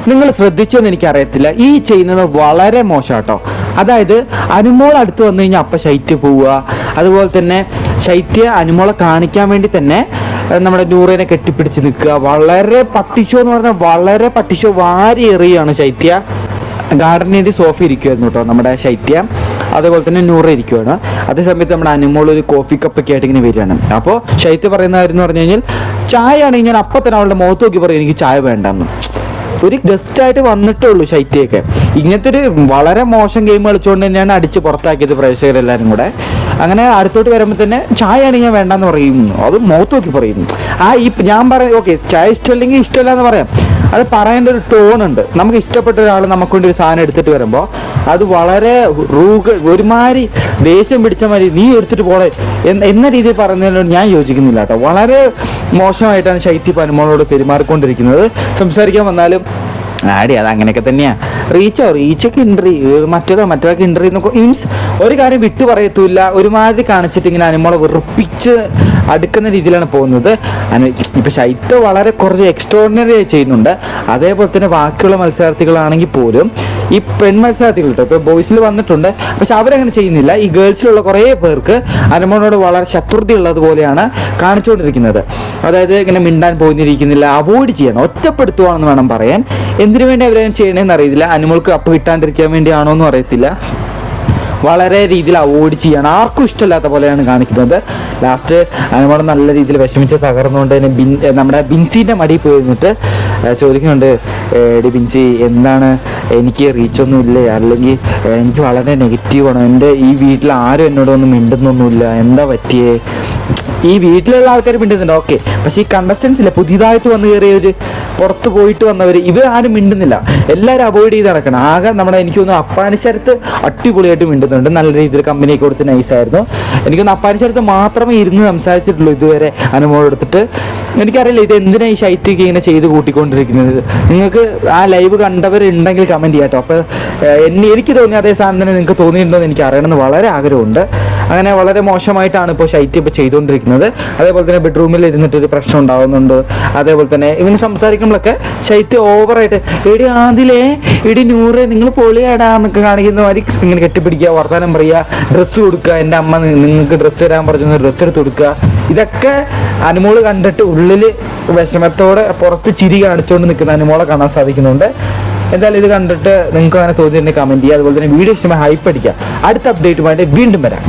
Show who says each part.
Speaker 1: നിങ്ങൾ ശ്രദ്ധിച്ചോന്ന് എനിക്കറിയത്തില്ല, ഈ ചെയ്യുന്നത് വളരെ മോശം കേട്ടോ. അതായത് അനുമോൾ അടുത്ത് വന്നു കഴിഞ്ഞാൽ അപ്പം ശൈത്യ പോവുക, അതുപോലെ തന്നെ ശൈത്യ അനുമോളെ കാണിക്കാൻ വേണ്ടി തന്നെ നമ്മുടെ നൂറേനെ കെട്ടിപ്പിടിച്ച് നിൽക്കുക. വളരെ പട്ടിഷോ എന്ന് പറഞ്ഞാൽ വളരെ പട്ടിഷോ വാരി എറിയാണ് ശൈത്യ. ഗാർഡനേൻ്റെ സോഫ ഇരിക്കുമായിരുന്നു കേട്ടോ നമ്മുടെ ശൈത്യ, അതുപോലെ തന്നെ നൂറ ഇരിക്കുവാണ്. അതേ സമയത്ത് നമ്മുടെ അനുമോൾ ഒരു കോഫി കപ്പൊക്കെ ആയിട്ട് ഇങ്ങനെ വരികയാണ്. അപ്പോൾ ശൈത്യ പറയുന്ന കാര്യം എന്ന് പറഞ്ഞു കഴിഞ്ഞാൽ, ചായ ആണെങ്കിൽ ഞാൻ അപ്പം തന്നെ അവളുടെ മുഖത്ത് നോക്കി പറയും എനിക്ക് ചായ വേണ്ടെന്ന്. ഒരു ഗസ്റ്റായിട്ട് വന്നിട്ടേ ഉള്ളൂ ശൈത്യയൊക്കെ. ഇങ്ങനത്തെ ഒരു വളരെ മോശം ഗെയിം കളിച്ചുകൊണ്ട് തന്നെയാണ് അടിച്ച് പുറത്താക്കിയത് പ്രേക്ഷകരെല്ലാവരും കൂടെ. അങ്ങനെ അടുത്തോട്ട് വരുമ്പോൾ തന്നെ ചായ ആണെങ്കിൽ ഞാൻ വേണ്ടെന്ന് പറയുന്നു, അത് മുഖത്ത് നോക്കി പറയുന്നു. ഞാൻ പറയും ഓക്കെ ചായ ഇഷ്ടമല്ലെങ്കിൽ ഇഷ്ടമല്ല എന്ന് പറയാം, അത് പറയേണ്ട ഒരു ടോണുണ്ട്. നമുക്ക് ഇഷ്ടപ്പെട്ട ഒരാൾ നമുക്ക് വേണ്ടി ഒരു സാധനം എടുത്തിട്ട് വരുമ്പോൾ അത് വളരെ ഒരുമാതിരി ദേഷ്യം പിടിച്ച മാതിരി നീ എടുത്തിട്ട് പോടെ എന്ന രീതിയിൽ പറയുന്നതിനോട് ഞാൻ യോജിക്കുന്നില്ല കേട്ടോ. വളരെ മോശമായിട്ടാണ് ശൈത്യ അനുമോളോട് പെരുമാറിക്കൊണ്ടിരിക്കുന്നത്. സംസാരിക്കാൻ വന്നാലും ആടി അത് അങ്ങനെയൊക്കെ തന്നെയാണ്. റീച്ചൊക്കെ ഇൻട്രി മറ്റൊക്കെ ഇൻട്രി എന്നൊക്കെ മീൻസ് ഒരു കാര്യം വിട്ടു പറയത്തുമില്ല, ഒരുമാതിരി കാണിച്ചിട്ട് ഇങ്ങനെ അനുമോളെ വെറുപ്പിച്ച് അടുക്കുന്ന രീതിയിലാണ് പോകുന്നത്. ഇപ്പം ശൈത്യ വളരെ കുറച്ച് എക്സ്ട്രോർഡിനറി ആയി ചെയ്യുന്നുണ്ട്. അതേപോലെ തന്നെ ബാക്കിയുള്ള മത്സരാർത്ഥികളാണെങ്കിൽ പോലും ഈ മത്സരാർത്ഥികൾ കേട്ടോ ഇപ്പോൾ ബോയ്സിൽ വന്നിട്ടുണ്ട്, പക്ഷെ അവരങ്ങനെ ചെയ്യുന്നില്ല. ഈ ഗേൾസിലുള്ള കുറേ പേർക്ക് അനുമോളോട് വളരെ ശത്രുത ഉള്ളതുപോലെയാണ് കാണിച്ചുകൊണ്ടിരിക്കുന്നത്. അതായത് ഇങ്ങനെ മിണ്ടാൻ പോയിരിക്കുന്നില്ല, അവോയ്ഡ് ചെയ്യണം, ഒറ്റപ്പെടുത്തുവാണെന്ന് വേണം പറയാൻ. എന്തിനു വേണ്ടി അവരങ്ങനെ ചെയ്യണമെന്ന് അറിയത്തില്ല. അനുമോൾക്ക് അപ്പ് കിട്ടാണ്ടിരിക്കാൻ വേണ്ടിയാണോ എന്നും അറിയത്തില്ല. വളരെ രീതിയിൽ അവോയ്ഡ് ചെയ്യണം, ആർക്കും ഇഷ്ടമില്ലാത്ത പോലെയാണ് കാണിക്കുന്നത്. ലാസ്റ്റ് അനുമോൾ നല്ല രീതിയിൽ വിഷമിച്ച് തകർന്നുകൊണ്ട് തന്നെ നമ്മുടെ ബിൻസിൻ്റെ മടിയിൽ പോയി നിന്നിട്ട് ചോദിക്കുന്നുണ്ട്, എടി ബിൻസി എന്താണ് എനിക്ക് റീച്ചൊന്നും ഇല്ലേ, അല്ലെങ്കിൽ എനിക്ക് വളരെ നെഗറ്റീവാണ്, എൻ്റെ ഈ വീട്ടിൽ ആരും എന്നോടൊന്നും മിണ്ടുന്നൊന്നുമില്ല, എന്താ പറ്റിയേ? ഈ വീട്ടിലുള്ള ആൾക്കാർ മിണ്ടുന്നുണ്ട് ഓക്കെ, പക്ഷേ ഈ കണ്ടസ്റ്റൻസ് ഇല്ല, പുതിയതായിട്ട് വന്ന് കയറിയവർ, പുറത്ത് പോയിട്ട് വന്നവർ, ഇവർ ആരും മിണ്ടുന്നില്ല. എല്ലാവരും അവോയ്ഡ് ചെയ്ത് നടക്കണം. ആകെ നമ്മുടെ എനിക്ക് തോന്നുന്നു അപ്പാനിശരത്ത് അടിപൊളിയായിട്ട് മിണ്ടുന്നുണ്ട്, നല്ല രീതിയിൽ കമ്പനിയൊക്കെ കൊടുത്ത് നൈസായിരുന്നു. എനിക്കൊന്ന് അപ്പാനിശരത്ത് മാത്രമേ ഇരുന്ന് സംസാരിച്ചിട്ടുള്ളൂ ഇതുവരെ അനുമോൾ എടുത്തിട്ട്. എനിക്കറിയില്ല ഇത് എന്തിനാണ് ഈ ശൈത്യക്ക് ഇങ്ങനെ ചെയ്ത് കൂട്ടിക്കൊണ്ടിരിക്കുന്നത്. നിങ്ങൾക്ക് ആ ലൈവ് കണ്ടവരുണ്ടെങ്കിൽ കമൻറ്റ് ചെയ്യാം കേട്ടോ. അപ്പോൾ എനിക്ക് തോന്നി അതേ സാധനം തന്നെ നിങ്ങൾക്ക് തോന്നിയിട്ടുണ്ടോ എന്ന് എനിക്ക് അറിയണമെന്ന് വളരെ ആഗ്രഹമുണ്ട്. അങ്ങനെ വളരെ മോശമായിട്ടാണ് ഇപ്പോൾ ശൈത്യം ഇപ്പോൾ ചെയ്തുകൊണ്ടിരിക്കുന്നത്. അതേപോലെ തന്നെ ബെഡ്റൂമിൽ ഇരുന്നിട്ടൊരു പ്രശ്നം ഉണ്ടാകുന്നുണ്ട്. അതേപോലെ തന്നെ ഇങ്ങനെ സംസാരിക്കുമ്പോഴൊക്കെ ശൈത്യം ഓവറായിട്ട് എടി നൂറ് നിങ്ങൾ പൊളിയാടാ എന്നൊക്കെ കാണിക്കുന്ന മാതിരി ഇങ്ങനെ കെട്ടിപ്പിടിക്കുക, വർത്തമാനം പറയുക, ഡ്രസ്സ് കൊടുക്കുക, എൻ്റെ അമ്മ നിങ്ങൾക്ക് ഡ്രസ്സ് തരാൻ പറഞ്ഞു ഡ്രസ്സ് എടുത്ത് കൊടുക്കുക. ഇതൊക്കെ അനുമോള് കണ്ടിട്ട് ഉള്ളിൽ വിഷമത്തോടെ പുറത്ത് ചിരി കാണിച്ചുകൊണ്ട് നിൽക്കുന്ന അനുമോളെ കാണാൻ സാധിക്കുന്നുണ്ട്. എന്തായാലും ഇത് കണ്ടിട്ട് നിങ്ങൾക്ക് അങ്ങനെ തോന്നിയിട്ടുണ്ടെങ്കിൽ കമൻറ്റ് ചെയ്യുക. അതുപോലെ തന്നെ വീഡിയോ ഇഷ്ടമായി ഹൈപ്പ് അടിക്കുക. അടുത്ത അപ്ഡേറ്റുമായിട്ട് വീണ്ടും വരാം.